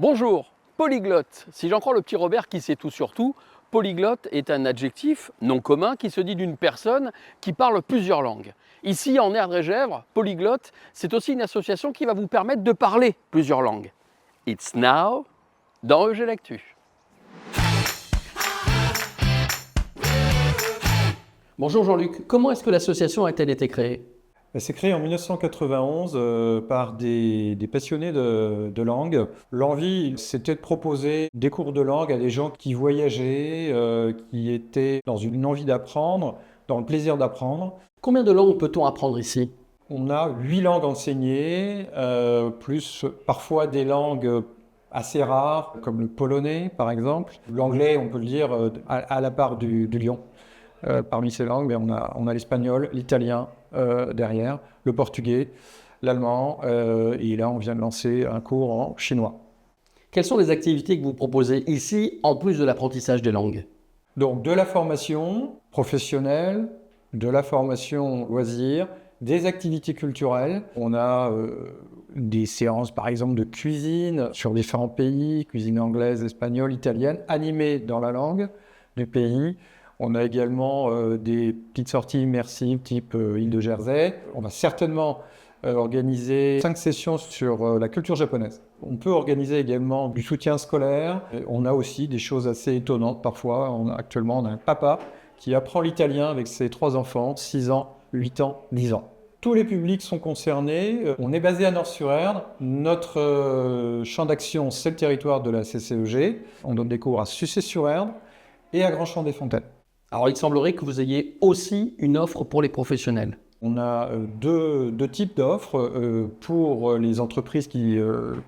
Bonjour, polyglotte. Si j'en crois le petit Robert qui sait tout sur tout, polyglotte est un adjectif non commun qui se dit d'une personne qui parle plusieurs langues. Ici, en Erdre-et-Gèvres, polyglotte, c'est aussi une association qui va vous permettre de parler plusieurs langues. It's now dans EG L'actu. Bonjour Jean-Luc, comment est-ce que l'association a-t-elle été créée? Elle s'est créée en 1991 par des passionnés de langue. L'envie, c'était de proposer des cours de langue à des gens qui voyageaient, qui étaient dans une envie d'apprendre, dans le plaisir d'apprendre. Combien de langues peut-on apprendre ici? On a 8 langues enseignées, plus parfois des langues assez rares, comme le polonais par exemple. L'anglais, on peut le dire, à la part du lion. Parmi ces langues, mais on a l'espagnol, l'italien derrière, le portugais, l'allemand, et là on vient de lancer un cours en chinois. Quelles sont les activités que vous proposez ici, en plus de l'apprentissage des langues? Donc de la formation professionnelle, de la formation loisirs, des activités culturelles. On a des séances par exemple de cuisine sur différents pays, cuisine anglaise, espagnole, italienne, animées dans la langue du pays. On a également des petites sorties immersives type île de Jersey. On va certainement organiser 5 sessions sur la culture japonaise. On peut organiser également du soutien scolaire. On a aussi des choses assez étonnantes parfois. Actuellement, on a un papa qui apprend l'italien avec ses 3 enfants, 6 ans, 8 ans, 10 ans. Tous les publics sont concernés. On est basé à Nort-sur-Erdre. Notre champ d'action, c'est le territoire de la CCEG. On donne des cours à Sucé-sur-Erdre et à Grand-Champ-des-Fontaines. Alors il semblerait que vous ayez aussi une offre pour les professionnels. On a deux types d'offres pour les entreprises qui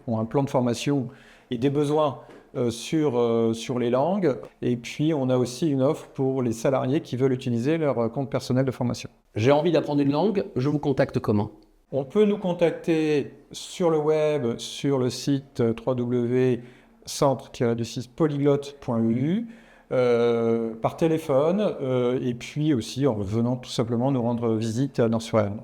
ont un plan de formation et des besoins sur les langues. Et puis, on a aussi une offre pour les salariés qui veulent utiliser leur compte personnel de formation. J'ai envie d'apprendre une langue, je vous contacte comment? On peut nous contacter sur le web, sur le site www.centre-polyglotte.eu. Par téléphone et puis aussi en venant tout simplement nous rendre visite à Nort-sur-Erdre.